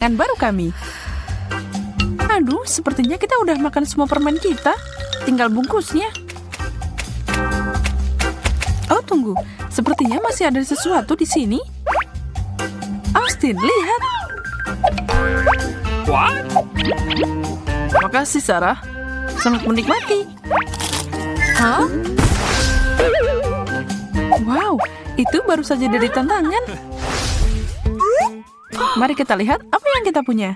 tantangan baru kami. Aduh, sepertinya kita udah makan semua permen kita. Tinggal bungkusnya. Oh, tunggu. Sepertinya masih ada sesuatu di sini. Austin, lihat. What? Makasih, Sarah. Selamat menikmati. Hah? Wow, itu baru saja dari tantangan. Mari kita lihat apa yang kita punya.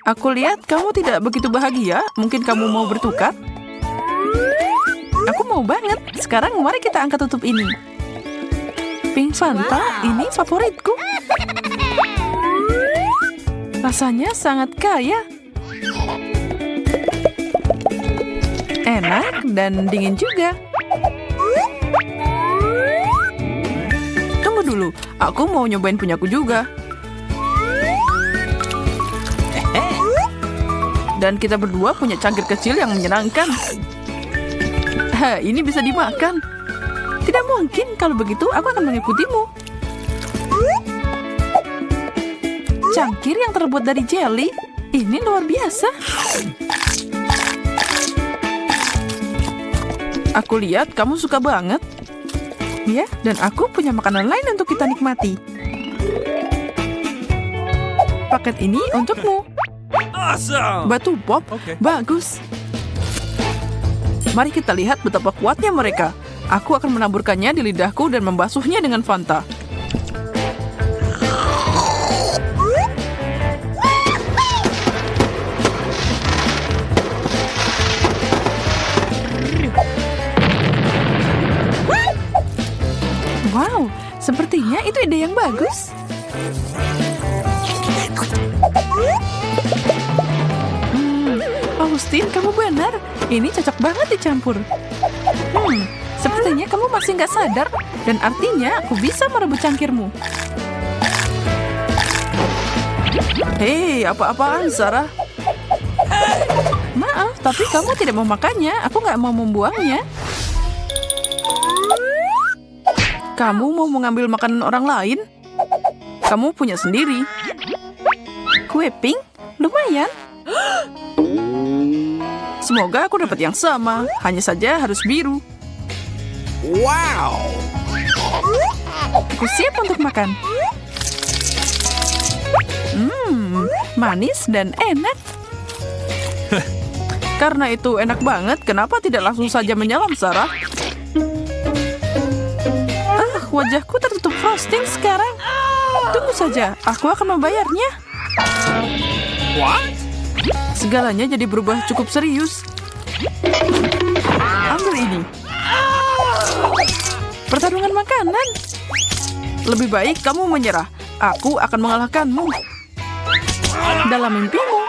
Aku lihat kamu tidak begitu bahagia. Mungkin kamu mau bertukar? Aku mau banget. Sekarang mari kita angkat tutup ini. Pink Fanta, ini favoritku. Rasanya sangat kaya. Enak dan dingin juga. Tunggu dulu, aku mau nyobain punyaku juga. Dan kita berdua punya cangkir kecil yang menyenangkan. Ini bisa dimakan. Tidak mungkin, kalau begitu aku akan mengikutimu. Cangkir yang terbuat dari jelly. Ini luar biasa. Aku lihat kamu suka banget. Ya, dan aku punya makanan lain untuk kita nikmati. Paket ini untukmu. Awesome! Batu pop, Oke. bagus. Mari kita lihat betapa kuatnya mereka. Aku akan menaburkannya di lidahku dan membasuhnya dengan Fanta. Wow, sepertinya itu ide yang bagus. Austin, kamu benar. Ini cocok banget dicampur. Sepertinya kamu masih nggak sadar. Dan artinya aku bisa merebut cangkirmu. Hei, apa-apaan, Sarah? Maaf, tapi kamu tidak mau makannya. Aku nggak mau membuangnya. Kamu mau mengambil makanan orang lain? Kamu punya sendiri. Kue pink? Lumayan. Semoga aku dapat yang sama. Hanya saja harus biru. Wow! Aku siap untuk makan. Manis dan enak. Karena itu enak banget, kenapa tidak langsung saja menyelam, Sarah? Wajahku tertutup frosting sekarang. Tunggu saja, aku akan membayarnya. What? Segalanya jadi berubah cukup serius. Ambil ini. Pertarungan makanan. Lebih baik kamu menyerah. Aku akan mengalahkanmu. Dalam mimpimu.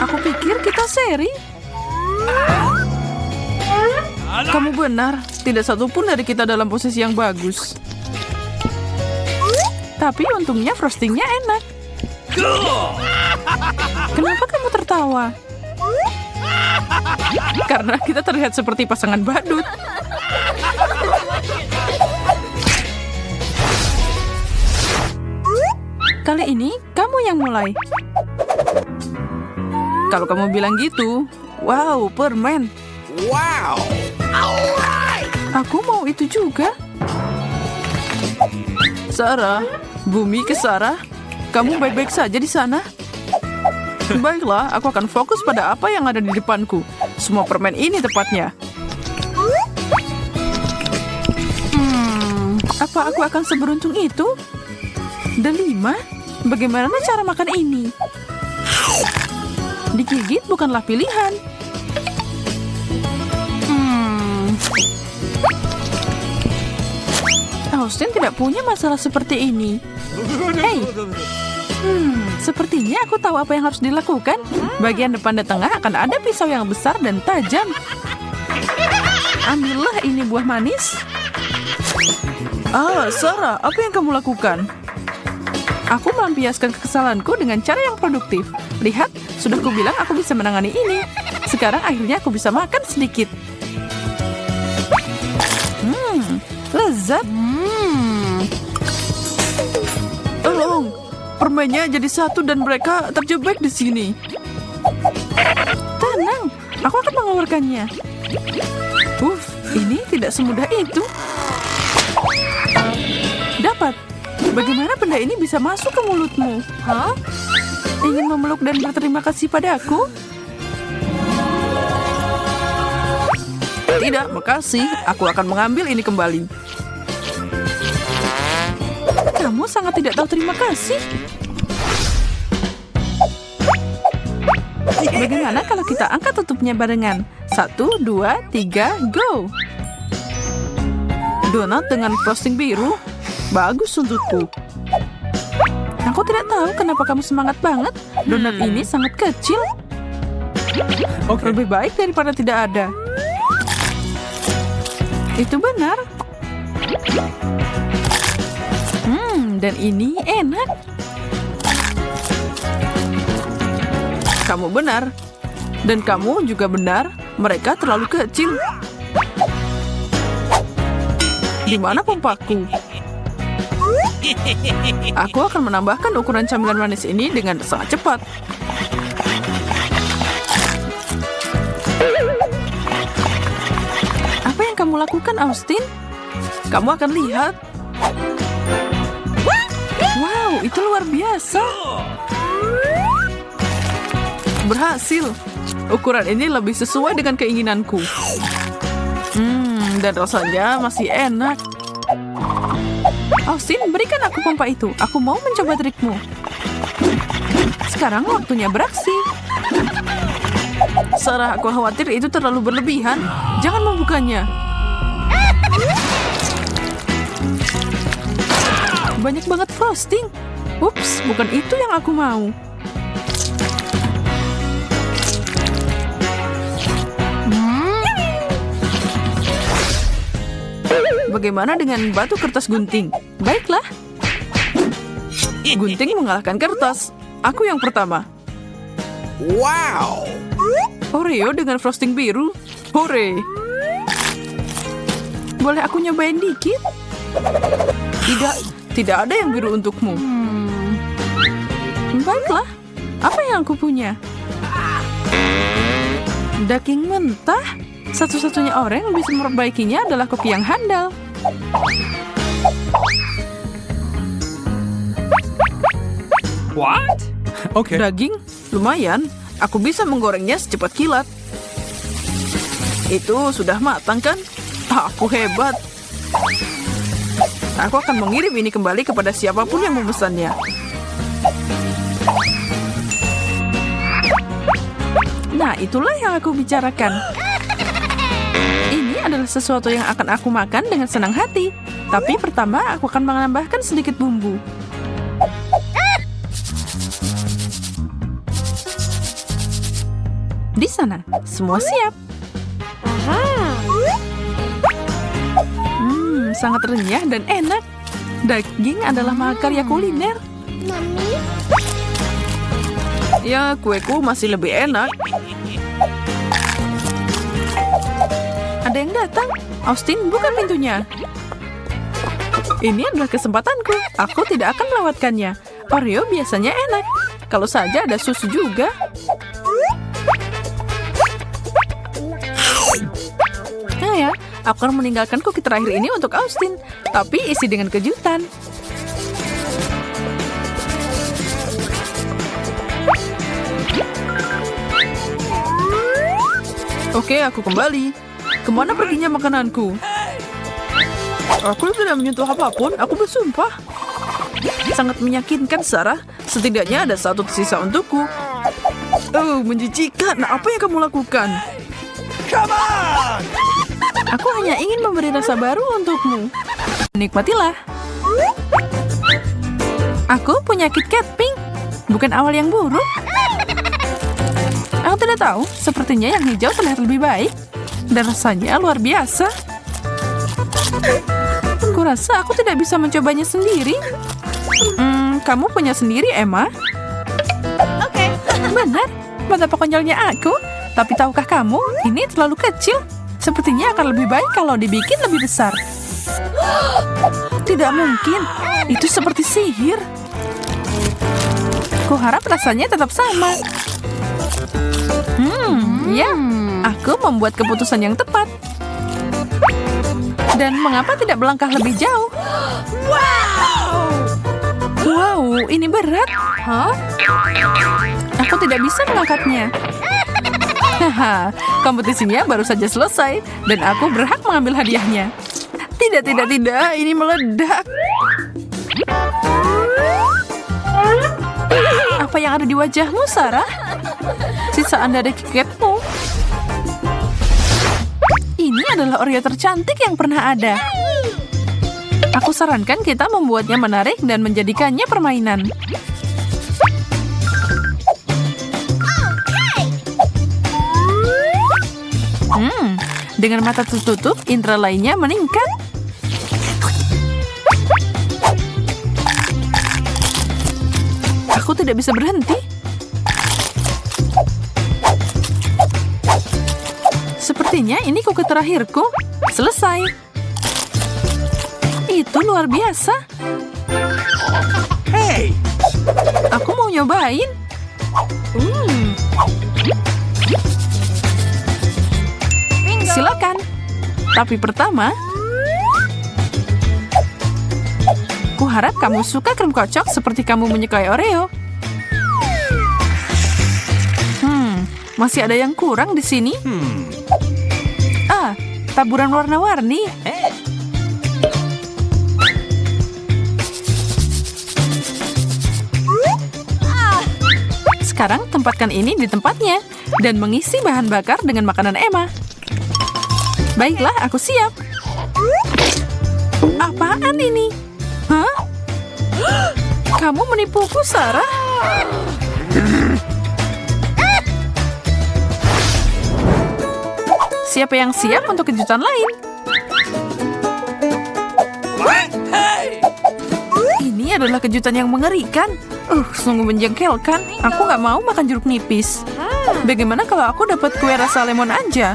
Aku pikir kita seri. Kamu benar. Tidak satupun dari kita dalam posisi yang bagus. Tapi untungnya frostingnya enak. Kenapa kamu tertawa? Karena kita terlihat seperti pasangan badut. Kali ini kamu yang mulai. Kalau kamu bilang gitu, wow, permen. Wow! Aku mau itu juga. Sarah, bumi ke Sarah. Kamu baik-baik saja di sana? Baiklah, aku akan fokus pada apa yang ada di depanku. Semua permen ini tepatnya. Apa aku akan seberuntung itu? Delima, bagaimana cara makan ini? Digigit bukanlah pilihan. Austin tidak punya masalah seperti ini. Hei, sepertinya aku tahu apa yang harus dilakukan. Bagian depan dan tengah akan ada pisau yang besar dan tajam. Ambillah ini buah manis. Sarah, apa yang kamu lakukan? Aku melampiaskan kekesalanku dengan cara yang produktif. Lihat, sudah kubilang aku bisa menangani ini. Sekarang akhirnya aku bisa makan sedikit. Lezat. Permennya jadi satu dan mereka terjebak di sini. Tenang, aku akan mengeluarkannya. Ini tidak semudah itu. Dapat. Bagaimana benda ini bisa masuk ke mulutmu? Hah? Ingin memeluk dan berterima kasih padaku? Tidak, makasih. Aku akan mengambil ini kembali. Kamu sangat tidak tahu terima kasih. Bagaimana kalau kita angkat tutupnya barengan? 1, 2, 3, go! Donat dengan frosting biru. Bagus untukku. Aku tidak tahu kenapa kamu semangat banget. Donat ini sangat kecil. Lebih baik daripada tidak ada. Itu benar. Dan ini enak. Kamu benar. Dan kamu juga benar. Mereka terlalu kecil. Di mana pompaku? Aku akan menambahkan ukuran camilan manis ini dengan sangat cepat. Apa yang kamu lakukan, Austin? Kamu akan lihat. Wow, itu luar biasa. Berhasil. Ukuran ini lebih sesuai dengan keinginanku. Dan rasanya masih enak. Austin, berikan aku pompa itu. Aku mau mencoba trikmu. Sekarang waktunya beraksi. Sarah, aku khawatir itu terlalu berlebihan. Jangan membukanya. Banyak banget frosting. Ups, bukan itu yang aku mau. Bagaimana dengan batu kertas gunting? Baiklah. Gunting mengalahkan kertas. Aku yang pertama. Wow! Oreo dengan frosting biru. Hore! Boleh aku nyobain dikit? Tidak ada yang biru untukmu. Baiklah. Apa yang aku punya? Daging mentah? Satu-satunya orang yang bisa memperbaikinya adalah koki yang handal. What? Okay. Daging? Lumayan. Aku bisa menggorengnya secepat kilat. Itu sudah matang kan? Aku hebat. Aku akan mengirim ini kembali kepada siapapun yang memesannya. Nah, itulah yang aku bicarakan. Ini adalah sesuatu yang akan aku makan dengan senang hati. Tapi pertama, aku akan menambahkan sedikit bumbu. Di sana, semua siap. Sangat renyah dan enak. Daging adalah mahakarya kuliner. Ya, kueku masih lebih enak. Ada yang datang. Austin, buka pintunya. Ini adalah kesempatanku. Aku tidak akan melewatkannya. Oreo biasanya enak. Kalau saja ada susu juga. Nah ya, aku akan meninggalkan cookie terakhir ini untuk Austin. Tapi isi dengan kejutan. Oke, aku kembali. Kemana perginya makananku? Aku tidak menyentuh apapun, aku bersumpah. Sangat meyakinkan, Sarah. Setidaknya ada satu tersisa untukku. Oh, menjijikan. Nah, apa yang kamu lakukan? Come on! Aku hanya ingin memberi rasa baru untukmu. Nikmatilah. Aku punya KitKat pink. Bukan awal yang buruk. Aku tidak tahu. Sepertinya yang hijau terlihat lebih baik. Dan rasanya luar biasa. Kurasa aku tidak bisa mencobanya sendiri. Kamu punya sendiri, Emma? Oke. Benar. Betapa konyolnya aku. Tapi tahukah kamu, ini terlalu kecil. Sepertinya akan lebih baik kalau dibikin lebih besar. Tidak mungkin. Itu seperti sihir. Kuharap rasanya tetap sama. Ya, aku membuat keputusan yang tepat. Dan mengapa tidak melangkah lebih jauh? Wow, ini berat. Hah? Aku tidak bisa mengangkatnya. Haha, kompetisinya baru saja selesai dan aku berhak mengambil hadiahnya. Tidak, ini meledak. Apa yang ada di wajahmu, Sarah? Sisaan dari keketmu. Ini adalah Oreo tercantik yang pernah ada. Aku sarankan kita membuatnya menarik dan menjadikannya permainan. Dengan mata tertutup, indera lainnya meningkat. Aku tidak bisa berhenti. Sepertinya ini kuku terakhirku. Selesai. Itu luar biasa. Hey! Aku mau nyobain. Silakan. Tapi pertama, kuharap kamu suka krim kocok seperti kamu menyukai Oreo. Masih ada yang kurang di sini. Taburan warna-warni. Sekarang tempatkan ini di tempatnya dan mengisi bahan bakar dengan makanan Emma. Baiklah, aku siap. Apaan ini? Hah? Kamu menipuku, Sarah? Siapa yang siap untuk kejutan lain? Ini adalah kejutan yang mengerikan. Sungguh menjengkelkan. Aku nggak mau makan jeruk nipis. Bagaimana kalau aku dapat kue rasa lemon aja?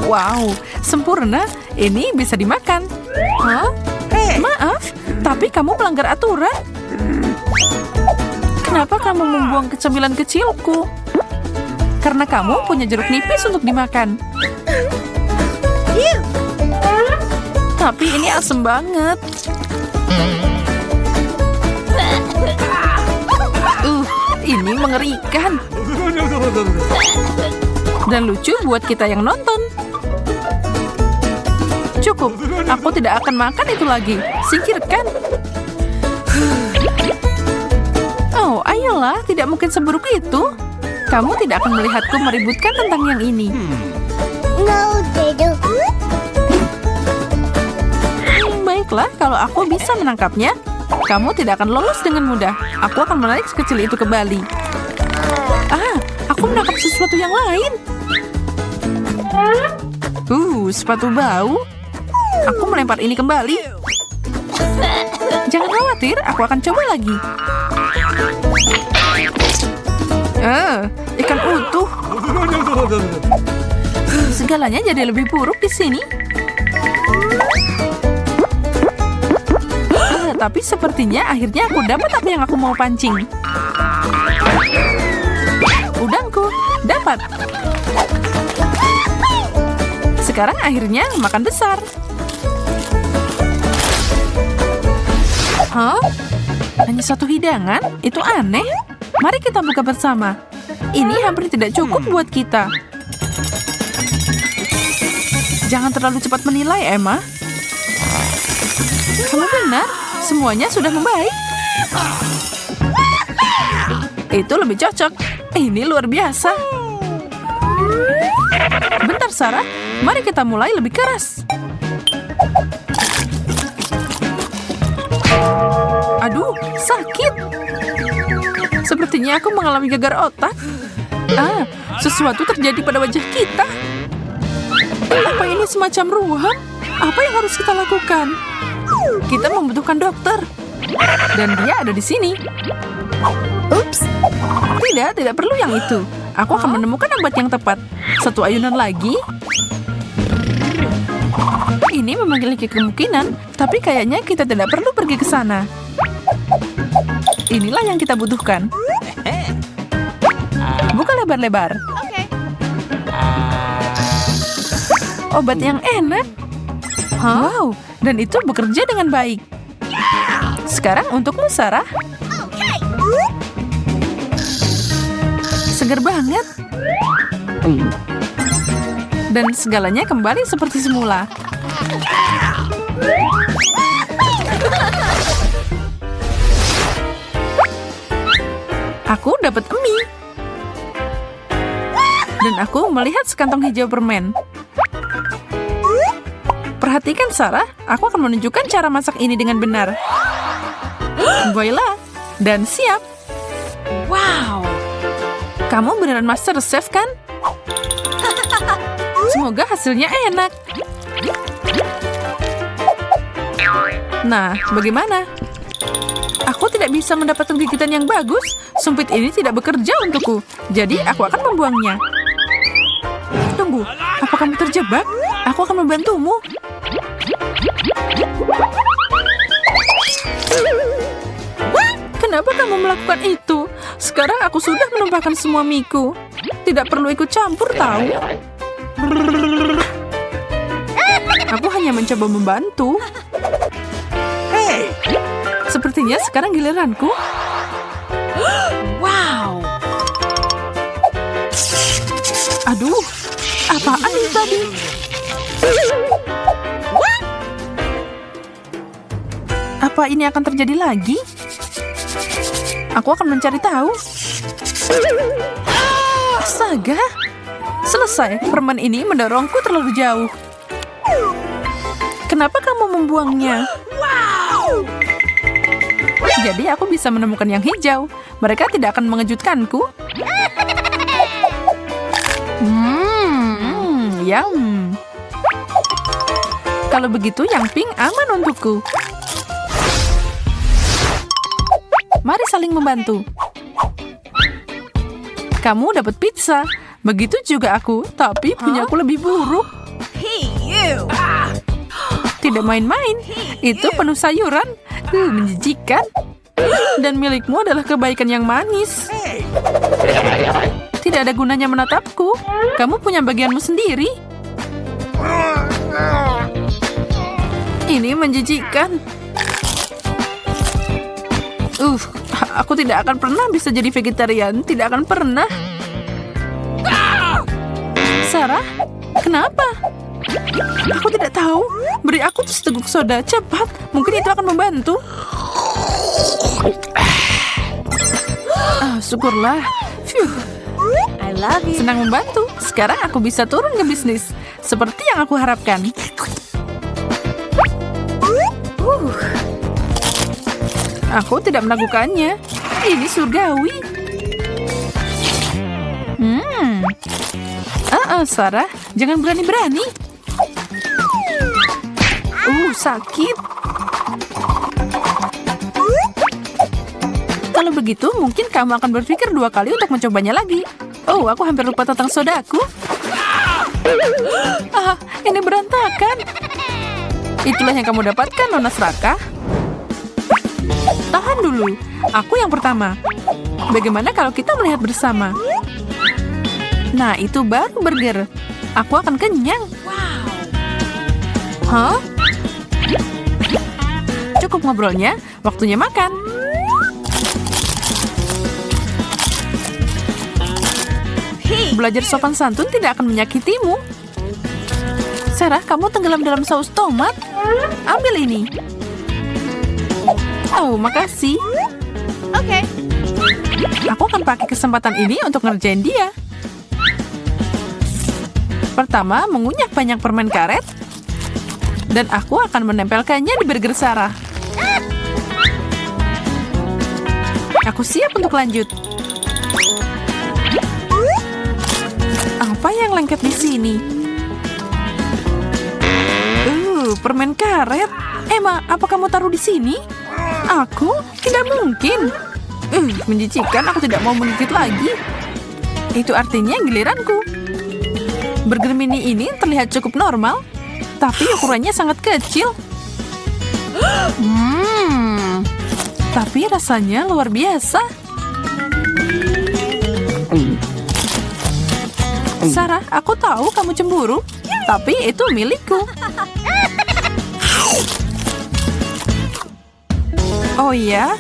Wow, sempurna. Ini bisa dimakan. Hah? Maaf, tapi kamu melanggar aturan. Kenapa kamu membuang kecemilan kecilku? Karena kamu punya jeruk nipis untuk dimakan. Tapi ini asem banget. Ini mengerikan. Dan lucu buat kita yang nonton. Cukup, aku tidak akan makan itu lagi. Singkirkan. Oh, ayolah, tidak mungkin seburuk itu. Kamu tidak akan melihatku meributkan tentang yang ini. Baiklah, kalau aku bisa menangkapnya, kamu tidak akan lolos dengan mudah. Aku akan menarik sekecil itu kembali. Aku menangkap sesuatu yang lain. Sepatu bau. Aku melempar ini kembali. Jangan khawatir, aku akan coba lagi. Ikan utuh. Segalanya jadi lebih buruk di sini. Tapi sepertinya akhirnya aku dapat apa yang aku mau pancing. Udangku, dapat. Sekarang akhirnya makan besar. Hah? Hanya satu hidangan? Itu aneh. Mari kita buka bersama. Ini hampir tidak cukup buat kita. Jangan terlalu cepat menilai, Emma. Kamu benar. Semuanya sudah membaik. Itu lebih cocok. Ini luar biasa. Bentar, Sarah. Mari kita mulai lebih keras. Aduh, sakit. Sepertinya aku mengalami gagal otak. Sesuatu terjadi pada wajah kita. Apa ini semacam ruam? Apa yang harus kita lakukan? Kita membutuhkan dokter. Dan dia ada di sini. Ups. Tidak perlu yang itu. Aku akan menemukan obat yang tepat. Satu ayunan lagi. Ini memiliki kemungkinan, tapi kayaknya kita tidak perlu pergi ke sana. inilah yang kita butuhkan. Buka lebar-lebar. Obat yang enak. Wow, dan itu bekerja dengan baik. Sekarang untukmu, Sarah. Segar banget. Dan segalanya kembali seperti semula. Aku dapat mie. Dan aku melihat sekantong hijau permen. Perhatikan, Sarah. Aku akan menunjukkan cara masak ini dengan benar. Voila. Dan siap. Wow. Kamu beneran master chef, kan? Semoga hasilnya enak. Nah, bagaimana? Aku tidak bisa mendapatkan gigitan yang bagus. Sumpit ini tidak bekerja untukku. Jadi, aku akan membuangnya. Tunggu, apa kamu terjebak? Aku akan membantumu. Kenapa kamu melakukan itu? Sekarang aku sudah menumpahkan semua miku. Tidak perlu ikut campur, tahu? Aku hanya mencoba membantu. Sepertinya sekarang giliranku. Wow. Aduh, apaan itu tadi? Apa ini akan terjadi lagi? Aku akan mencari tahu. Astaga. Selesai, permen ini mendorongku terlalu jauh. Kenapa kamu membuangnya? Wow. Jadi aku bisa menemukan yang hijau. Mereka tidak akan mengejutkanku. Yum. Kalau begitu, yang pink aman untukku. Mari saling membantu. Kamu dapat pizza. Begitu juga aku, tapi punya aku lebih buruk. Tidak main-main. Itu penuh sayuran. Menjijikan. Dan milikmu adalah kebaikan yang manis. Tidak ada gunanya menatapku. Kamu punya bagianmu sendiri. Ini menjijikan. Aku tidak akan pernah bisa jadi vegetarian. Tidak akan pernah. Sarah, kenapa? Aku tidak tahu. Beri aku seteguk soda, cepat. Mungkin itu akan membantu. Syukurlah. Senang membantu. Sekarang aku bisa turun ke bisnis. Seperti yang aku harapkan. Aku tidak melakukannya. Ini surgawi. Sarah, jangan berani-berani. Sakit. Kalau begitu, mungkin kamu akan berpikir 2 kali untuk mencobanya lagi. Aku hampir lupa tentang sodaku. Ini berantakan. Itulah yang kamu dapatkan, Nona Serakah. Tahan dulu. Aku yang pertama. Bagaimana kalau kita melihat bersama? Nah, itu baru burger. Aku akan kenyang. Cukup ngobrolnya, waktunya makan. Belajar sopan santun tidak akan menyakitimu. Sarah, kamu tenggelam dalam saus tomat. Ambil ini. Makasih. Oke. Aku akan pakai kesempatan ini untuk ngerjain dia. Pertama, mengunyah banyak permen karet. Dan aku akan menempelkannya di burger Sarah. Aku siap untuk lanjut. Apa yang lengket di sini? Permen karet. Emma, apa kamu taruh di sini? Aku? Tidak mungkin. Menjijikan, aku tidak mau menggigit lagi. Itu artinya giliranku. Burger mini ini terlihat cukup normal, tapi ukurannya sangat kecil. Tapi rasanya luar biasa. Sarah, aku tahu kamu cemburu, tapi itu milikku. Oh iya?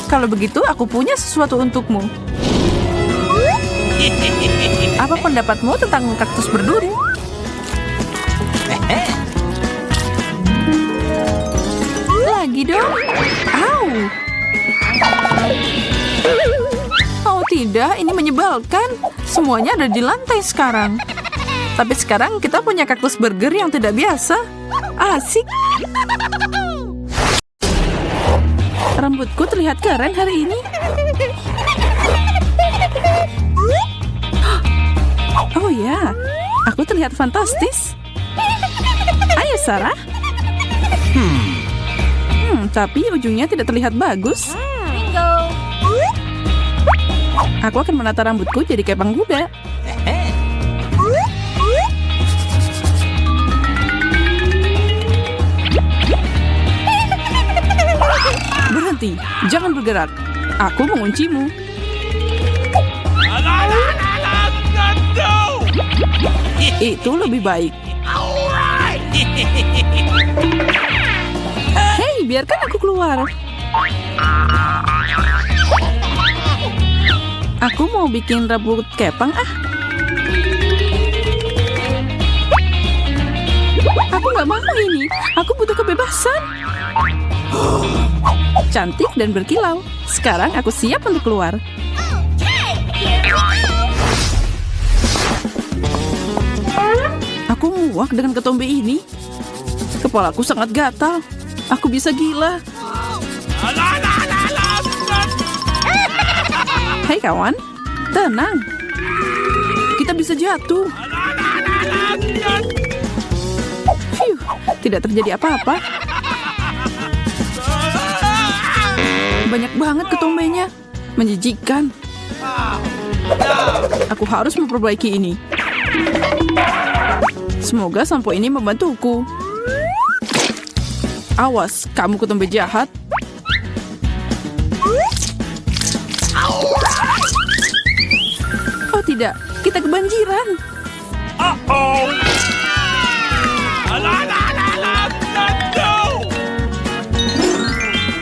Kalau begitu, aku punya sesuatu untukmu. Apa pendapatmu tentang kaktus berduri? Lagi dong. Au. Oh tidak, ini menyebalkan. Semuanya ada di lantai sekarang. Tapi sekarang kita punya kaktus burger yang tidak biasa. Asik. Rambutku terlihat keren hari ini. Oh ya, aku terlihat fantastis. Ayo Sarah. Tapi ujungnya tidak terlihat bagus. Bingo. Aku akan menata rambutku jadi kayak pangkuda. Berhenti, jangan bergerak. Aku menguncimu. Itu lebih baik. Hei, biarkan aku keluar. Aku mau bikin rambut kepang ah. Aku nggak mau ini. Aku butuh kebebasan. Cantik dan berkilau. Sekarang aku siap untuk keluar. Aku muak dengan ketombe ini. Kepalaku sangat gatal. Aku bisa gila. Hei kawan, tenang. Kita bisa jatuh. Phew, tidak terjadi apa-apa. Banyak banget ketombenya. Menjijikkan. Aku harus memperbaiki ini. Semoga sampo ini membantuku. Awas, kamu ketombe jahat. Oh tidak, kita kebanjiran.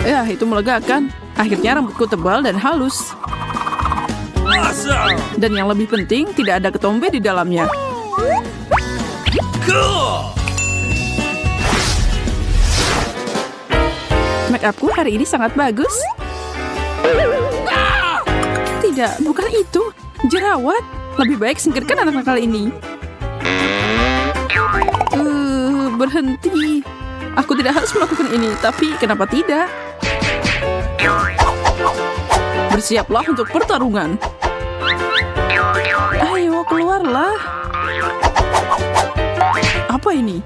Ya, itu melegakan. Akhirnya rambutku tebal dan halus. Dan yang lebih penting, tidak ada ketombe di dalamnya. Make upku hari ini sangat bagus. Tidak, bukan itu. Jerawat. Lebih baik singkirkan anak nakal ini. Berhenti. Aku tidak harus melakukan ini, tapi kenapa tidak? Bersiaplah untuk pertarungan. Ayo, keluarlah. Apa ini?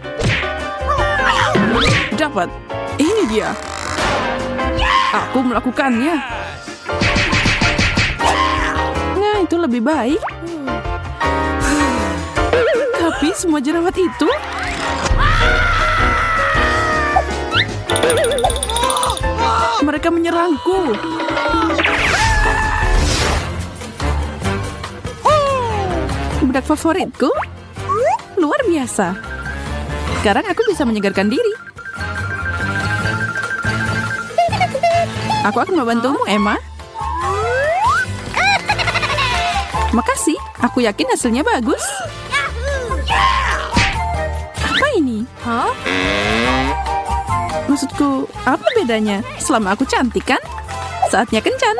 Dapat. Ini dia. Aku melakukannya. Nah, itu lebih baik. Tapi semua jerawat itu... Mereka menyerangku. Bedak favoritku? Luar biasa. Sekarang aku bisa menyegarkan diri. Aku akan membantumu, Emma. Makasih, aku yakin hasilnya bagus. Apa ini? Maksudku, apa bedanya? Selama aku cantik kan? Saatnya kencan.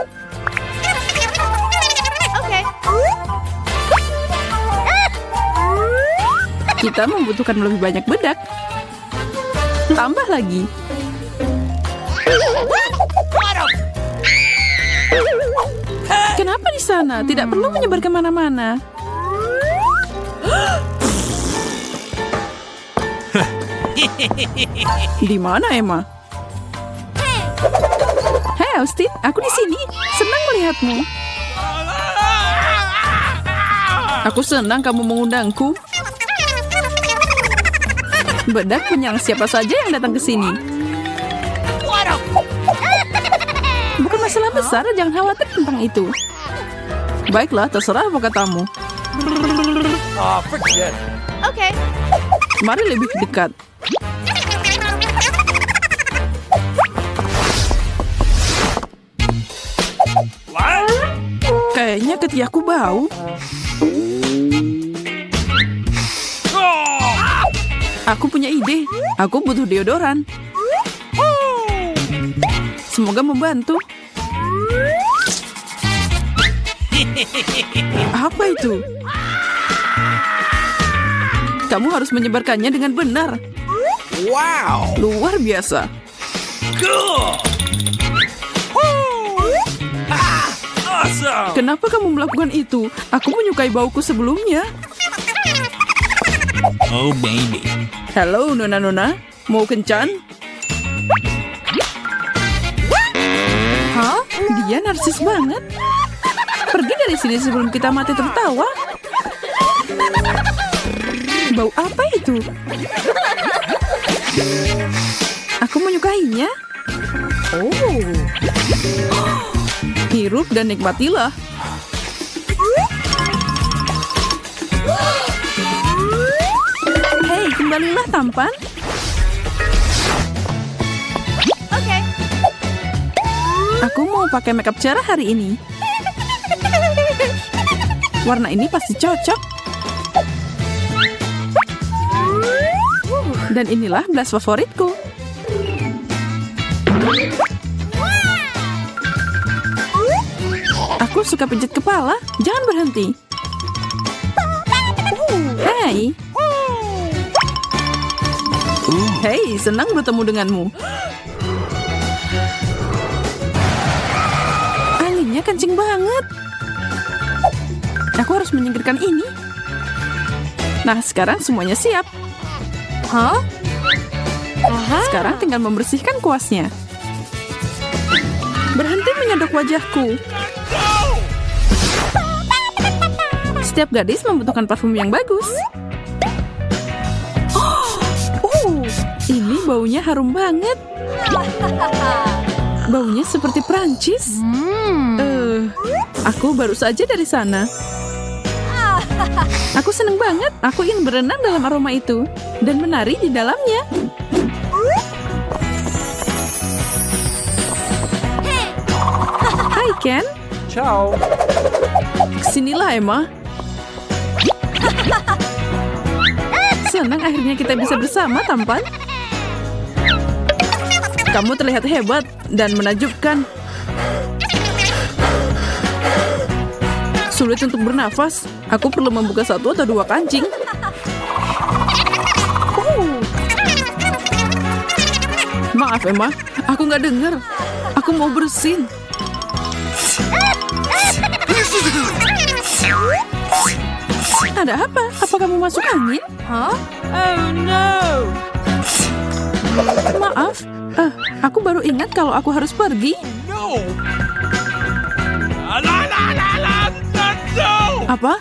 Kita membutuhkan lebih banyak bedak. Tambah lagi. Kenapa di sana? Tidak perlu menyebar kemana-mana. Di mana Emma? Hei Austin, aku di sini. Senang melihatmu. Aku senang kamu mengundangku. Bedak menyerang siapa saja yang datang ke sini. besar, jangan khawatir tentang itu. Baiklah, terserah apa katamu. Forget it. Okay. Mari lebih dekat. What? Kayaknya ketiakku bau. Oh! Aku punya ide. Aku butuh deodoran. Semoga membantu. Apa itu? Kamu harus menyebarkannya dengan benar. Wow! Luar biasa. Cool! Ah! Awesome! Kenapa kamu melakukan itu? Aku menyukai bauku sebelumnya. Oh, baby. Halo, Nona-Nona. Mau kencan? Hah? Dia narsis banget. Pergi dari sini sebelum kita mati tertawa. Bau apa itu? Aku menyukainya. Oh. Hirup dan nikmatilah. Hei, kembalilah tampan. Okay. Aku mau pakai makeup cerah hari ini. Warna ini pasti cocok. Dan inilah blush favoritku. Aku suka pijat kepala. Jangan berhenti. Hey. Hey, senang bertemu denganmu. Anginnya kencing banget. Aku harus menyingkirkan ini. Nah, sekarang semuanya siap. Hah? Sekarang tinggal membersihkan kuasnya. Berhenti menyodok wajahku. Setiap gadis membutuhkan parfum yang bagus. Ini baunya harum banget. Baunya seperti Prancis. Aku baru saja dari sana. Aku seneng banget. Aku ingin berenang dalam aroma itu dan menari di dalamnya. Hai Ken. Ciao. Kesinilah Emma. Senang akhirnya kita bisa bersama, tampan. Kamu terlihat hebat dan menakjubkan. Sulit untuk bernafas. Aku perlu membuka 1 atau 2 kancing. Maaf Emma, aku nggak dengar. Aku mau bersin. Ada apa? Apa kamu masuk angin? Hah? Oh no. Maaf, aku baru ingat kalau aku harus pergi. No! La, la, la, la, la, no! Apa?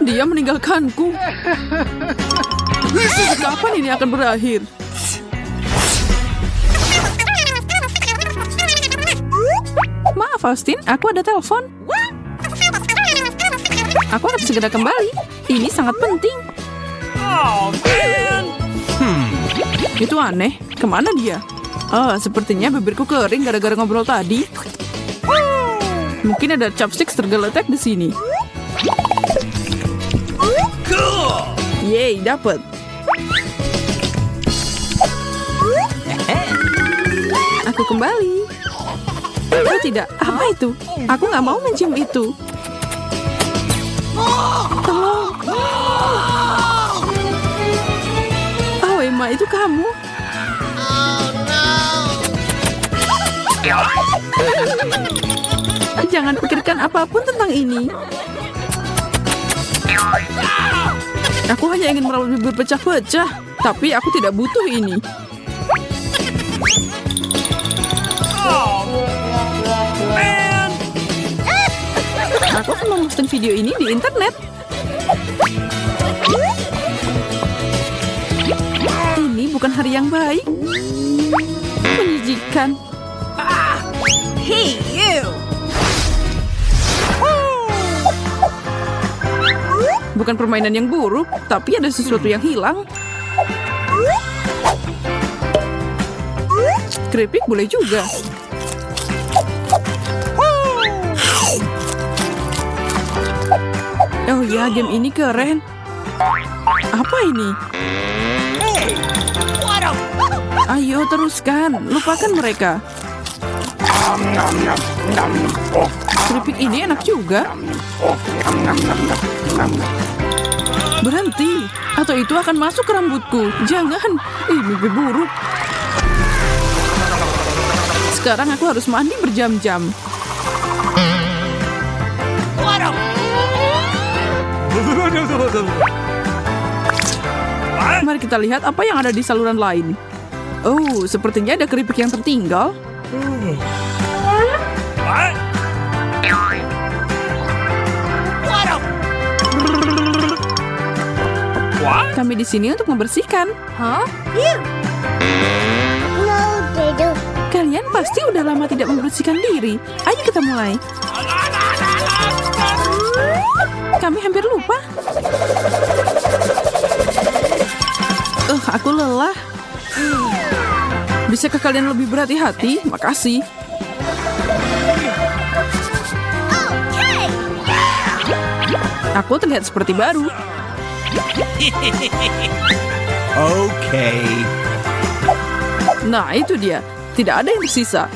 Dia meninggalkanku. Kapan ini akan berakhir? Maaf Austin, aku ada telepon. Aku harus segera kembali. Ini sangat penting. Oh, man! Itu aneh. Kemana dia? Sepertinya bibirku kering gara-gara ngobrol tadi. Mungkin ada chopsticks tergeletak di sini. Cool! Yeay, dapet. Aku kembali. Oh tidak, apa itu? Aku nggak mau mencium itu. Tolong. Oh Emma, itu kamu. Jangan pikirkan apapun tentang ini. Aku hanya ingin merawat bibir pecah-pecah, tapi aku tidak butuh ini. Man! Aku akan memposting video ini di internet. Ini bukan hari yang baik. Menjijikan. Hey, you! bukan permainan yang buruk, tapi ada sesuatu yang hilang. Keripik boleh juga. Oh ya, game ini keren. Apa ini? Ayo teruskan, lupakan mereka. Keripik ini enak juga. Berhenti, atau itu akan masuk ke rambutku. Jangan, mimpi buruk. Sekarang aku harus mandi berjam-jam. Mari kita lihat apa yang ada di saluran lain. Oh, sepertinya ada keripik yang tertinggal. Kami di sini untuk membersihkan. Huh? No, they don't. Kalian pasti udah lama tidak membersihkan diri. Ayo kita mulai. Kami hampir lupa. Aku lelah. Bisakah kalian lebih berhati-hati? Makasih. Aku terlihat seperti baru. Okay. Nah, itu dia. Tidak ada yang tersisa.